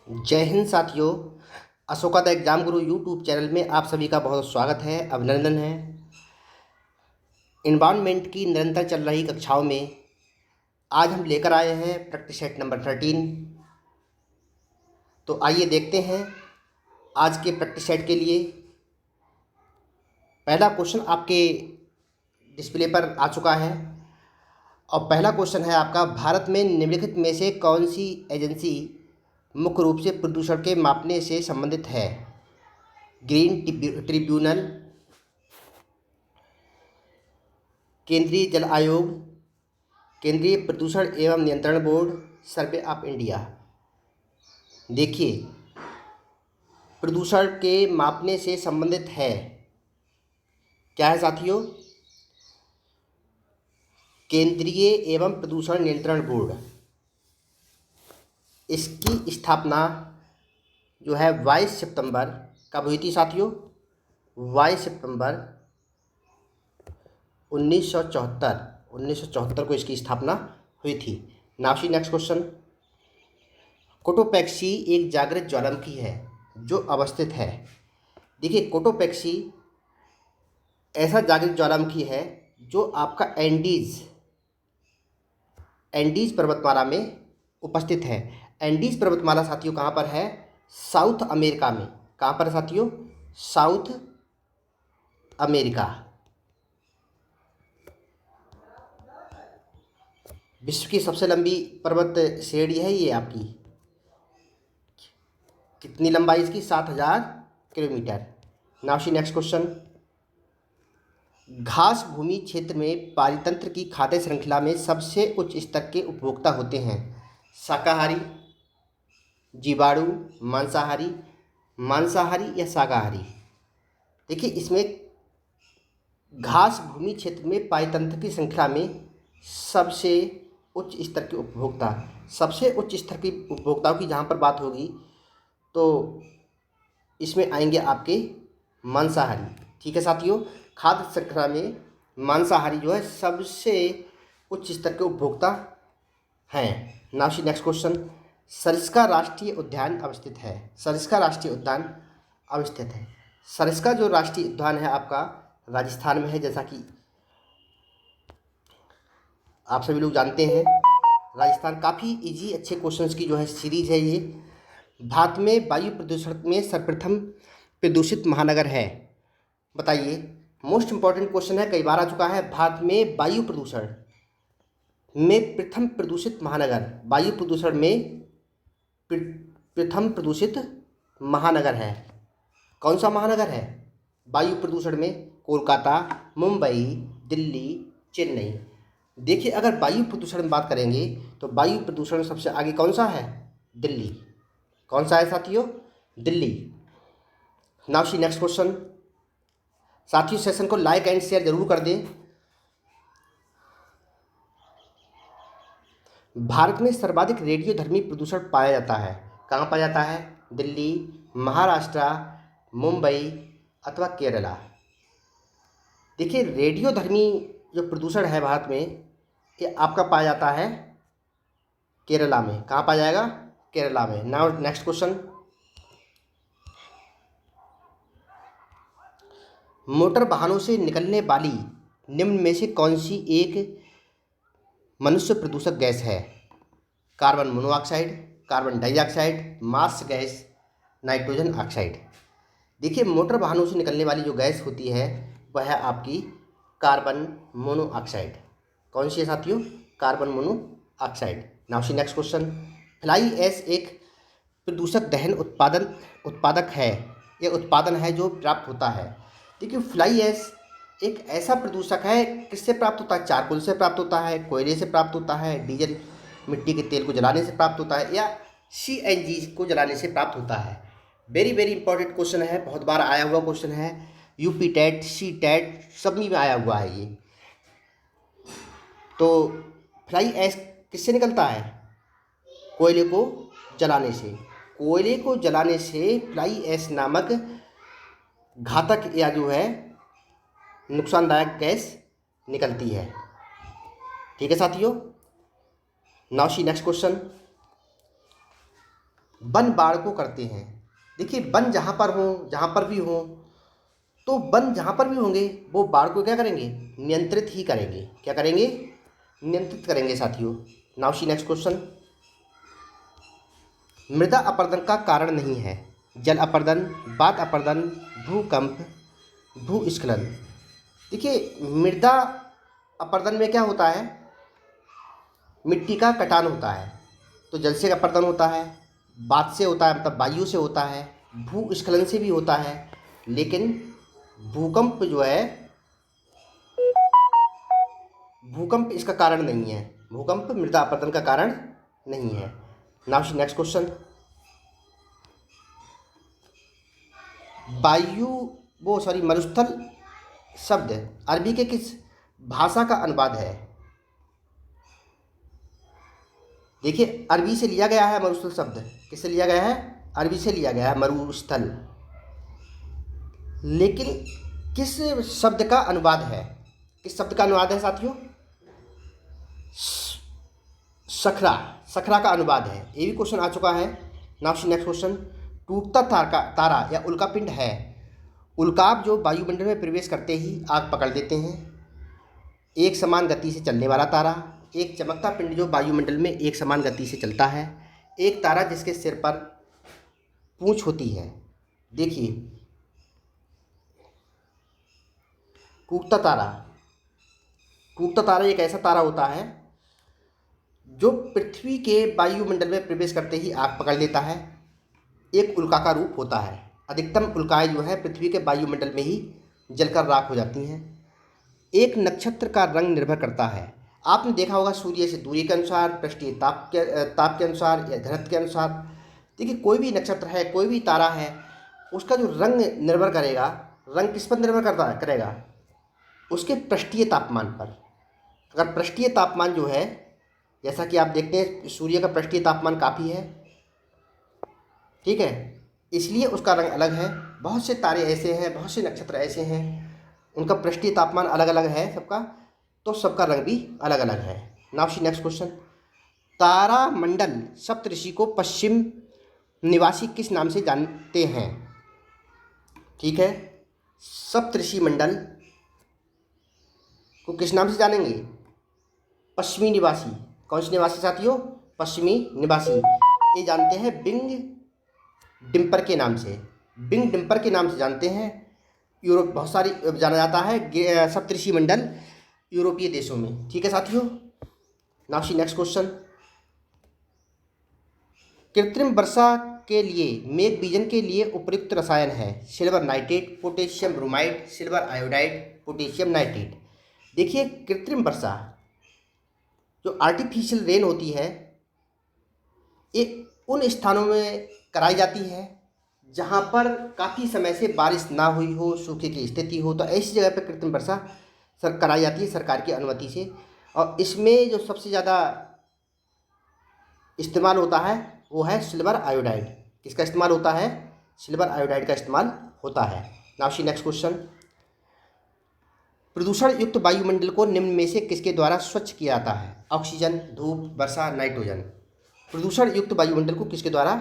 जय हिंद साथियों। Ashoka the exam Guru YouTube channel में आप सभी का बहुत स्वागत है, अभिनंदन है। इन्वायरमेंट की निरंतर चल रही कक्षाओं में आज हम लेकर आए हैं प्रैक्टिस सेट नंबर 13। तो आइए देखते हैं आज के प्रैक्टिस सेट के लिए। पहला क्वेश्चन आपके डिस्प्ले पर आ चुका है और पहला क्वेश्चन है आपका, भारत में निम्नलिखित में से कौन सी एजेंसी मुख्य रूप से प्रदूषण के मापने से संबंधित है? ग्रीन ट्रिब्यूनल, केंद्रीय जल आयोग, केंद्रीय प्रदूषण एवं नियंत्रण बोर्ड, सर्वे ऑफ इंडिया। देखिए, प्रदूषण के मापने से संबंधित है, क्या है साथियों? केंद्रीय एवं प्रदूषण नियंत्रण बोर्ड। इसकी स्थापना जो है 22 सितंबर कब हुई थी साथियों? 22 सितंबर 1974 को इसकी स्थापना हुई थी। Now see next question. Cotopaxi एक जागृत ज्वालामुखी है जो अवस्थित है। देखिए, कोटोपैक्सी ऐसा जागृत ज्वालामुखी है जो आपका एंडीज पर्वतमाला में उपस्थित है। एंडीज पर्वतमाला साथियों कहाँ पर है? साउथ अमेरिका में। कहाँ पर साथियों? South America. विश्व की सबसे लंबी पर्वत श्रेणी है ये आपकी। कितनी लंबाई इसकी? 7,000 kilometre. Now see next question. घास भूमि क्षेत्र में पारितंत्र की खाद्य श्रृंखला में सबसे उच्च स्तर के उपभोक्ता होते हैं? शाकाहारी, जीवाणु, मांसाहारी या शाकाहारी? देखिए, इसमें घास भूमि क्षेत्र में पारितंत्र की श्रृंखला में सबसे उच्च स्तर के उपभोक्ता, सबसे उच्च स्तर की उपभोक्ताओं की जहाँ पर बात होगी तो इसमें आएंगे आपके मांसाहारी। ठीक है साथियों, खाद्य श्रृंखला में मांसाहारी जो है सबसे उच्च स्तर के उपभोक्ता हैं। Now see next question. Sariska राष्ट्रीय उद्यान अवस्थित है। सरिस्का राष्ट्रीय उद्यान अवस्थित है। सरिस्का जो राष्ट्रीय उद्यान है आपका राजस्थान में है, जैसा कि आप सभी लोग जानते हैं। राजस्थान काफ़ी इजी अच्छे क्वेश्चंस की जो है सीरीज है ये। भारत में वायु प्रदूषण में सर्वप्रथम प्रदूषित महानगर है, बताइए। मोस्ट इंपॉर्टेंट क्वेश्चन है, कई बार आ चुका है। भारत में वायु प्रदूषण में प्रथम प्रदूषित महानगर, वायु प्रदूषण में प्रथम प्रदूषित महानगर है। कौन सा महानगर है वायु प्रदूषण में? कोलकाता, मुंबई, दिल्ली, चेन्नई। देखिए, अगर वायु प्रदूषण में बात करेंगे तो वायु प्रदूषण सबसे आगे कौन सा है? दिल्ली। कौन सा है साथियों? Delhi. Now see next question. साथियों, सेशन को लाइक एंड शेयर जरूर कर दें। भारत में सर्वाधिक रेडियोधर्मी प्रदूषण पाया जाता है, कहाँ पाया जाता है? दिल्ली, महाराष्ट्र, मुंबई अथवा केरला। देखिए, रेडियोधर्मी जो प्रदूषण है भारत में ये आपका पाया जाता है केरला में। कहाँ पाया जाएगा? केरला में। Now next question. मोटर वाहनों से निकलने वाली निम्न में से कौन सी एक मनुष्य प्रदूषक गैस है? Carbon monoxide, carbon dioxide, marsh gas, nitrogen oxide. देखिए, मोटर वाहनों से निकलने वाली जो गैस होती है वह है आपकी कार्बन मोनोऑक्साइड। कौन सी है साथियों? Carbon monoxide. Now see next question. Fly ash एक प्रदूषक दहन उत्पादक है, यह उत्पादन है जो प्राप्त होता है। देखिए, फ्लाई ऐश एक ऐसा प्रदूषक है, किससे प्राप्त होता है? चारकोल से प्राप्त होता है, कोयले से प्राप्त होता है, डीजल मिट्टी के तेल को जलाने से प्राप्त होता है, या सीएनजी को जलाने से प्राप्त होता है। वेरी वेरी इंपॉर्टेंट क्वेश्चन है, बहुत बार आया हुआ क्वेश्चन है। यूपी टेट, सी टेट सभी में आया हुआ है ये। तो फ्लाई ऐश किससे निकलता है? कोयले को जलाने से। कोयले को जलाने से फ्लाई ऐश नामक घातक या जो है नुकसानदायक गैस निकलती है। ठीक है साथियों। Now see next question. One बाढ़ को करते हैं। देखिए वन जहाँ पर हों, जहाँ पर भी हों, तो वन जहाँ पर भी होंगे वो बाढ़ को क्या करेंगे, नियंत्रित ही करेंगे। क्या करेंगे, नियंत्रित करेंगे साथियों। Now see next question. मृदा अपरदन का कारण नहीं है जल अपरदन, वात अपरदन, भूकंप, भूस्खलन। देखिए मृदा अपरदन में क्या होता है, मिट्टी का कटान होता है, तो जल से अपरदन होता है, वात से होता है मतलब वायु से होता है, भूस्खलन से भी होता है। लेकिन भूकंप जो है, भूकंप इसका कारण नहीं है, भूकंप मृदा अपरदन का कारण नहीं है। Now next question. मरुस्थल शब्द अरबी के किस भाषा का अनुवाद है। देखिए अरबी से लिया गया है मरुस्थल शब्द, किससे लिया गया है, अरबी से लिया गया है मरुस्थल। लेकिन किस शब्द का अनुवाद है, किस शब्द का अनुवाद है साथियों, सखरा, सखरा का अनुवाद है। ये भी क्वेश्चन आ चुका है। Now next question. टूटता तारा या उल्कापिंड है। उल्काप जो वायुमंडल में प्रवेश करते ही आग पकड़ लेते हैं। एक समान गति से चलने वाला तारा। एक चमकता पिंड जो वायुमंडल में एक समान गति से चलता है। एक तारा जिसके सिर पर पूंछ होती है। देखिए टूटता तारा, टूटता तारा एक ऐसा तारा होता है जो पृथ्वी के वायुमंडल में प्रवेश करते ही आग पकड़ लेता है। एक उल्का का रूप होता है। अधिकतम उल्काएं जो है पृथ्वी के वायुमंडल में ही जलकर राख हो जाती हैं। एक नक्षत्र का रंग निर्भर करता है, आपने देखा होगा, सूर्य से दूरी के अनुसार, पृष्ठीय ताप के अनुसार या घनत्व के अनुसार। देखिए कोई भी नक्षत्र है, कोई भी तारा है, उसका जो रंग निर्भर करेगा, रंग किस पर निर्भर करेगा, उसके पृष्ठीय तापमान पर। अगर पृष्ठीय तापमान जो है, जैसा कि आप देखते हैं सूर्य का पृष्ठीय तापमान काफ़ी है, ठीक है, इसलिए उसका रंग अलग है। बहुत से तारे ऐसे हैं, बहुत से नक्षत्र ऐसे हैं, उनका पृष्ठीय तापमान अलग अलग है सबका, तो सबका रंग भी अलग अलग है। Now see next question. तारामंडल सप्तऋषि को पश्चिम निवासी किस नाम से जानते हैं। ठीक है, सप्तऋषि मंडल को किस नाम से जानेंगे, पश्चिमी निवासी। कौन से निवासी साथियों, पश्चिमी निवासी। ये जानते हैं बिंग डिम्पर के नाम से, बिंग डिम्पर के नाम से जानते हैं। यूरोप बहुत सारी जाना जाता है सप्तऋषि मंडल यूरोपीय देशों में। ठीक है साथियों। Now see next question. कृत्रिम वर्षा के लिए मेघ बीजन के लिए उपयुक्त रसायन है silver nitrate, potassium bromide, silver iodide, potassium nitrate. देखिए कृत्रिम वर्षा जो आर्टिफिशियल रेन होती है, ये उन स्थानों में कराई जाती है जहाँ पर काफ़ी समय से बारिश ना हुई हो, सूखे की स्थिति हो, तो ऐसी जगह पर कृत्रिम वर्षा कराई जाती है सरकार की अनुमति से। और इसमें जो सबसे ज़्यादा इस्तेमाल होता है वो है सिल्वर आयोडाइड। किसका इस्तेमाल होता है, सिल्वर आयोडाइड का इस्तेमाल होता है। Now see next question. प्रदूषण युक्त वायुमंडल को निम्न में से किसके द्वारा स्वच्छ किया जाता है। ऑक्सीजन, धूप, वर्षा, नाइट्रोजन। प्रदूषण युक्त वायुमंडल को किसके द्वारा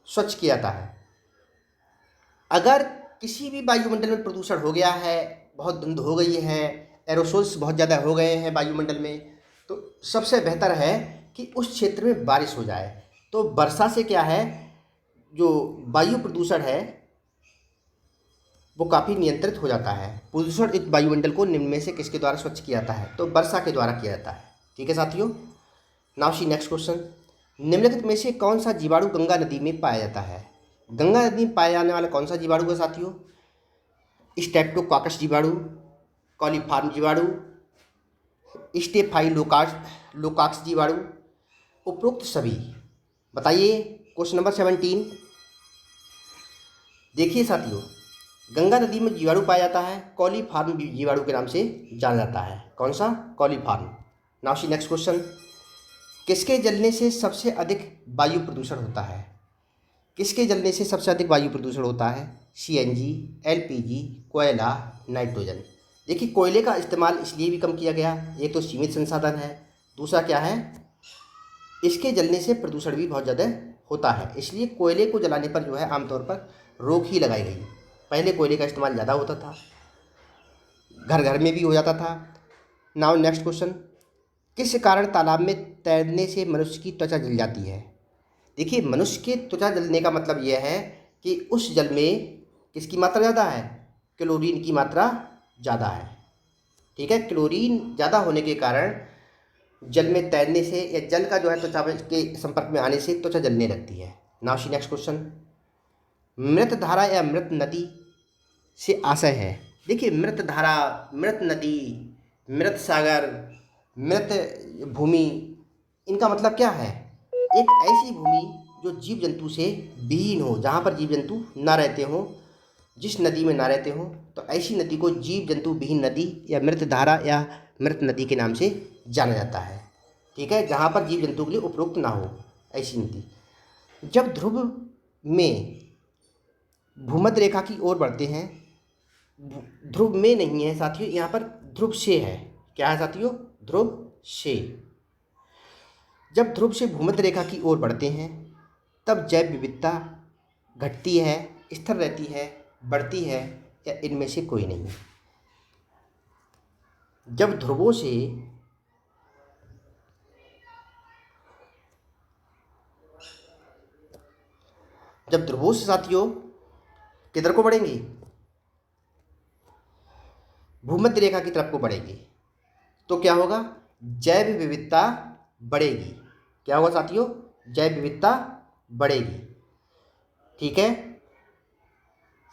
स्वच्छ किया जाता है। अगर किसी भी वायुमंडल में प्रदूषण हो गया है, बहुत धुंध हो गई है, एरोसोल्स बहुत ज़्यादा हो गए हैं वायुमंडल में, तो सबसे बेहतर है कि उस क्षेत्र में बारिश हो जाए। तो वर्षा से क्या है, जो वायु प्रदूषण है वो काफ़ी नियंत्रित हो जाता है। प्रदूषण युक्त वायुमंडल को निम्न में से किसके द्वारा स्वच्छ किया जाता है, तो वर्षा के द्वारा किया जाता है। ठीक है साथियों। Now see next question. निम्नलिखित में से कौन सा जीवाणु गंगा नदी में पाया जाता है। गंगा नदी में पाया जाने वाला कौन सा जीवाणु है साथियों, स्ट्रेप्टोकॉकस जीवाणु, कॉलीफॉर्म जीवाणु, स्टेफाइलोकाक्स जीवाणु, उपरोक्त सभी। बताइए क्वेश्चन नंबर 17। देखिए साथियों, गंगा नदी में जीवाणु पाया जाता है, कॉलीफॉर्म जीवाणु के नाम से जाना जाता है। कौन सा, coliform. Now see next question. किसके जलने से सबसे अधिक वायु प्रदूषण होता है। किसके जलने से सबसे अधिक वायु प्रदूषण होता है, सीएनजी, एलपीजी, कोयला, नाइट्रोजन। देखिए कोयले का इस्तेमाल इसलिए भी कम किया गया, एक तो सीमित संसाधन है, दूसरा क्या है, इसके जलने से प्रदूषण भी बहुत ज़्यादा होता है, इसलिए कोयले को जलाने पर जो है आमतौर पर रोक ही लगाई गई। पहले कोयले का इस्तेमाल ज़्यादा होता था, घर घर में भी हो जाता था। नाउ नेक्स्ट क्वेश्चन, किस कारण तालाब में तैरने से मनुष्य की त्वचा जल जाती है? देखिए, मनुष्य की त्वचा जलने का मतलब यह है कि उस जल में किसकी मात्रा ज़्यादा है? क्लोरीन की मात्रा ज़्यादा है। ठीक है, क्लोरीन ज़्यादा होने के कारण जल में तैरने से या जल का जो है त्वचा के संपर्क में आने से त्वचा जलने लगती है। नाउ सी नेक्स्ट क्वेश्चन, मृत धारा या मृत नदी से आशय है? देखिए, मृत धारा, मृत नदी, मृत सागर, मृत भूमि, इनका मतलब क्या है? एक ऐसी भूमि जो जीव जंतु से विहीन हो, जहाँ पर जीव जंतु ना रहते हों, जिस नदी में ना रहते हों, तो ऐसी नदी को जीव जंतु विहीन नदी या मृत धारा या मृत नदी के नाम से जाना जाता है। ठीक है, जहाँ पर जीव जंतु के लिए उपयुक्त ना हो, ऐसी नदी। जब ध्रुव में भूमध्य रेखा की ओर बढ़ते हैं, ध्रुव में नहीं है साथियों, यहाँ पर ध्रुव से है। क्या है साथियों? ध्रुव से। जब ध्रुव से भूमध्य रेखा की ओर बढ़ते हैं तब जैव विविधता घटती है, स्थिर रहती है, बढ़ती है, या इनमें से कोई नहीं? जब ध्रुवों से साथियों किधर को बढ़ेंगी? भूमध्य रेखा की तरफ को बढ़ेगी, तो क्या होगा? जैव विविधता बढ़ेगी। क्या होगा साथियों? जैव विविधता बढ़ेगी। ठीक है,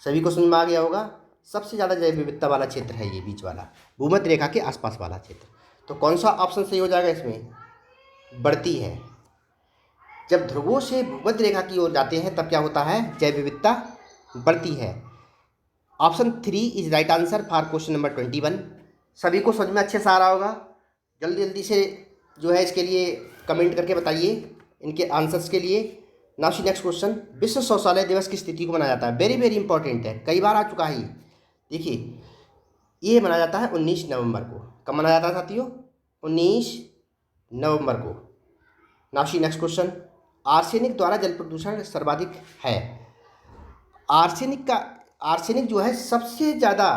सभी को समझ में आ गया होगा। सबसे ज़्यादा जैव विविधता वाला क्षेत्र है ये बीच वाला, भूमध्य रेखा के आसपास वाला क्षेत्र। तो कौन सा ऑप्शन सही हो जाएगा इसमें? बढ़ती है। जब ध्रुवों से भूमध्य रेखा की ओर जाते हैं तब क्या होता है? जैव विविधता बढ़ती है। Option 3 is right answer for question number 21। सभी को समझ में अच्छे से आ रहा होगा। जल्दी जल्दी से जो है इसके लिए कमेंट करके बताइए इनके आंसर्स के लिए। नाउ सी नेक्स्ट क्वेश्चन, विश्व शौचालय दिवस किस तिथि को मनाया जाता है? वेरी वेरी इंपॉर्टेंट है, कई बार आ चुका है। देखिए, ये मनाया जाता है 19 नवंबर को। कब मनाया जाता है साथियों? 19 नवंबर को। Now see next question, arsenic द्वारा जल प्रदूषण सर्वाधिक है। आर्सेनिक जो है सबसे ज़्यादा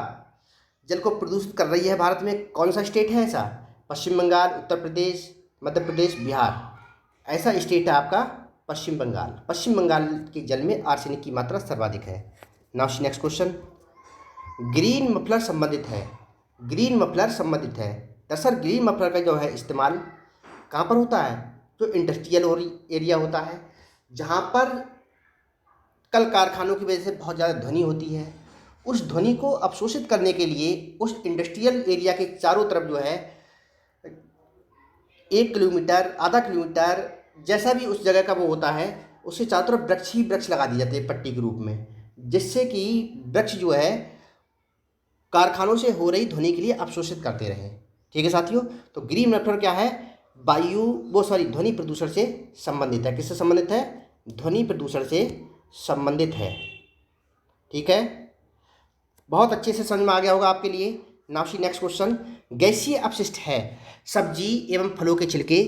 जल को प्रदूषित कर रही है भारत में। कौन सा स्टेट है ऐसा? पश्चिम बंगाल, उत्तर प्रदेश, मध्य प्रदेश, बिहार। ऐसा स्टेट है आपका पश्चिम बंगाल। पश्चिम बंगाल के जल में आर्सेनिक की मात्रा सर्वाधिक है। Now next question, green muffler संबंधित है। ग्रीन मफलर संबंधित है। दरअसल ग्रीन मफलर का जो है इस्तेमाल कहाँ पर होता है? जो इंडस्ट्रियल एरिया होता है, जहाँ पर कल कारखानों की वजह से बहुत ज़्यादा ध्वनि होती है, उस ध्वनि को अवशोषित करने के लिए उस इंडस्ट्रियल एरिया के चारों तरफ जो है 1 किलोमीटर, आधा किलोमीटर, जैसा भी उस जगह का वो होता है, उसके चारों तरफ वृक्ष ही वृक्ष लगा दिए जाते हैं पट्टी के रूप में, जिससे कि वृक्ष जो है कारखानों से हो रही ध्वनि के लिए अवशोषित करते रहें। ठीक है साथियों, तो ग्रीन मफलर क्या है? ध्वनि प्रदूषण से संबंधित है। किससे संबंधित है? ध्वनि प्रदूषण से संबंधित है। ठीक है, बहुत अच्छे से समझ में आ गया होगा आपके लिए। नाउ सी नेक्स्ट क्वेश्चन, गैसीय अपशिष्ट है। सब्जी एवं फलों के छिलके,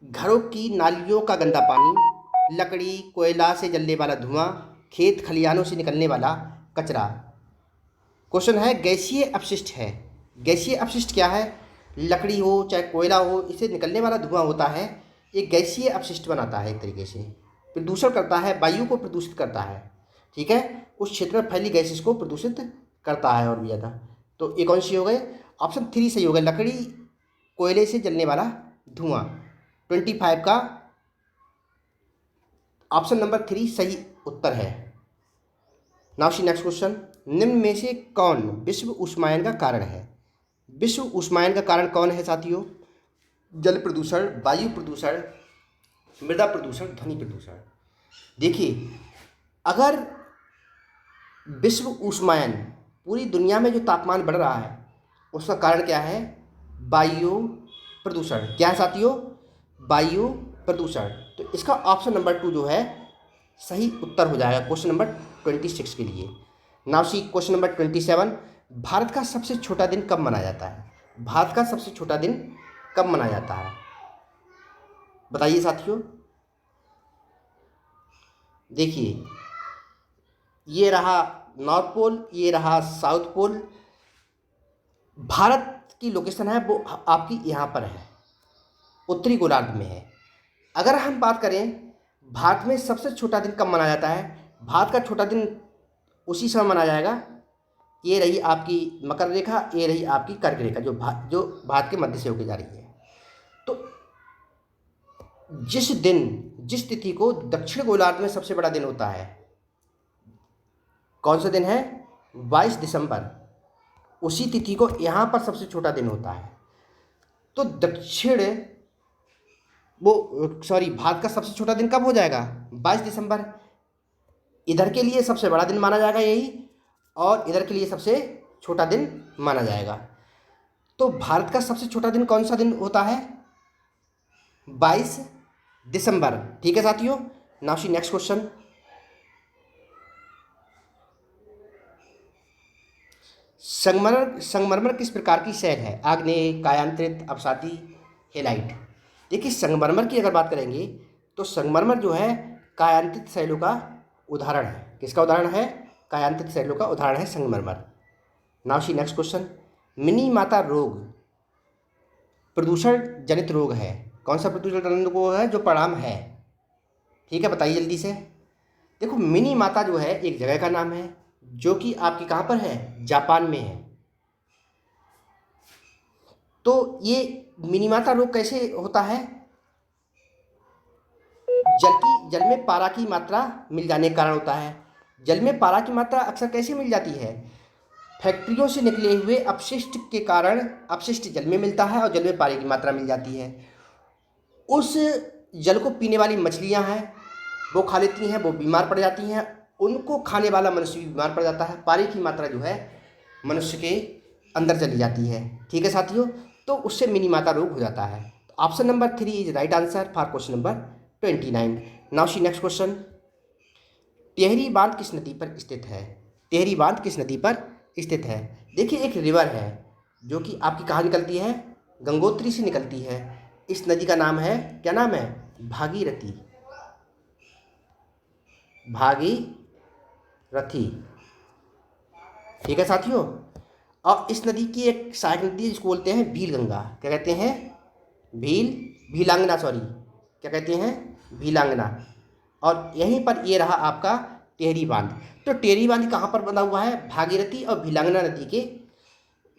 घरों की नालियों का गंदा पानी, लकड़ी कोयला से जलने वाला धुआं, खेत खलिहानों से निकलने वाला कचरा। क्वेश्चन है गैसीय अपशिष्ट है। गैसीय अपशिष्ट क्या है? लकड़ी हो चाहे कोयला हो, इससे निकलने वाला धुआं होता है, एक गैसीय अपशिष्ट बनाता है, एक तरीके से प्रदूषण करता है, वायु को प्रदूषित करता है। ठीक है, उस क्षेत्र में फैली गैसेस को प्रदूषित करता है और भी ज़्यादा। तो ये कौन सी हो गए? ऑप्शन 3 सही हो गया, लकड़ी कोयले से जलने वाला धुआं। 25 का ऑप्शन नंबर 3 सही उत्तर है। नाउ सी नेक्स्ट क्वेश्चन, निम्न में से कौन विश्व ऊष्मायन का कारण है? विश्व ऊष्मायन का कारण कौन है साथियों? जल प्रदूषण, वायु प्रदूषण, मृदा प्रदूषण, ध्वनि प्रदूषण। देखिए, अगर विश्व ऊष्मायन, पूरी दुनिया में जो तापमान बढ़ रहा है, उसका कारण क्या है? वायु प्रदूषण। क्या है साथियों? वायु प्रदूषण। तो इसका ऑप्शन नंबर 2 जो है सही उत्तर हो जाएगा क्वेश्चन नंबर 26 के लिए। Now see question number 27, Bharat का सबसे छोटा दिन कब मनाया जाता है? भारत का सबसे छोटा दिन कब मनाया जाता है? बताइए साथियों। देखिए ये रहा नॉर्थ पोल, ये रहा साउथ पोल। भारत की लोकेशन है वो आपकी यहाँ पर है, उत्तरी गोलार्ध में है। अगर हम बात करें भारत में सबसे छोटा दिन कब मनाया जाता है, भारत का छोटा दिन उसी समय मनाया जाएगा। ये रही आपकी मकर रेखा, ये रही आपकी कर्क रेखा जो भारत के मध्य से होकर जा रही है। तो जिस दिन, जिस तिथि को दक्षिण गोलार्ध में सबसे बड़ा दिन होता है, कौन सा दिन है, 22 दिसंबर, उसी तिथि को यहाँ पर सबसे छोटा दिन होता है। तो भारत का सबसे छोटा दिन कब हो जाएगा, 22 दिसंबर। इधर के लिए सबसे बड़ा दिन माना जाएगा यही, और इधर के लिए सबसे छोटा दिन माना जाएगा। तो भारत का सबसे छोटा दिन कौन सा दिन होता है, 22 दिसंबर। ठीक है साथियों। Now see next question. संगमरमर किस प्रकार की शैल है, आग्नेय, कायांतरित, अपसाती, हेलाइट। देखिए संगमरमर की अगर बात करेंगे तो संगमरमर जो है कायांतरित शैलों का उदाहरण है। किसका उदाहरण है, कायांतरित शैलों का उदाहरण है संगमरमर। Now see next question. Minimata रोग प्रदूषण जनित रोग है, कौन सा प्रदूषण जनित रोग है जो परिणाम है। ठीक है, बताइए जल्दी से। देखो मिनीमाता जो है एक जगह का नाम है जो कि आपकी कहाँ पर है, जापान में है। तो ये मिनीमाता रोग कैसे होता है, जल में पारा की मात्रा मिल जाने के कारण होता है। जल में पारा की मात्रा अक्सर कैसे मिल जाती है, फैक्ट्रियों से निकले हुए अपशिष्ट के कारण अपशिष्ट जल में मिलता है और जल में पारे की मात्रा मिल जाती है। उस जल को पीने वाली मछलियां हैं वो खा लेती हैं, वो बीमार पड़ जाती हैं, उनको खाने वाला मनुष्य भी बीमार पड़ जाता है। पारे की मात्रा जो है मनुष्य के अंदर चली जाती है। ठीक है साथियों, तो उससे मिनीमाता रोग हो जाता है। तो option number 3 is right answer for question number 29। Now see next question. Tehri बांध किस नदी पर स्थित है, टिहरी बांध किस नदी पर स्थित है। देखिए एक रिवर है जो कि आपकी कहाँ निकलती है, गंगोत्री से निकलती है। इस नदी का नाम है, क्या नाम है, भागीरथी, भागीरथी। ठीक है साथियों। और इस नदी की एक सहायक नदी जिसको बोलते हैं भील गंगा, क्या कहते हैं, भीलांगना, सॉरी क्या कहते हैं, भीलांगना। और यहीं पर ये रहा आपका टिहरी बांध। तो टिहरी बांध कहाँ पर बना हुआ है, भागीरथी और भीलांगना नदी के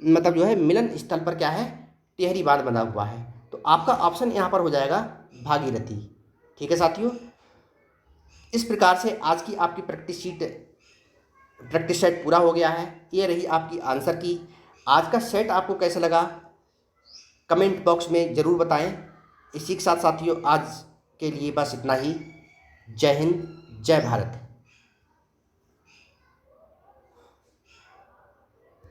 मतलब जो है मिलन स्थल पर क्या है, टिहरी बांध बना हुआ है। तो आपका ऑप्शन यहाँ पर हो जाएगा भागीरथी। ठीक है साथियों। इस प्रकार से आज की आपकी प्रैक्टिस सेट पूरा हो गया है। ये रही आपकी आंसर की। आज का सेट आपको कैसा लगा कमेंट बॉक्स में ज़रूर बताएं। इसी के साथ साथियों आज के लिए बस इतना ही। जय हिंद, जय भारत।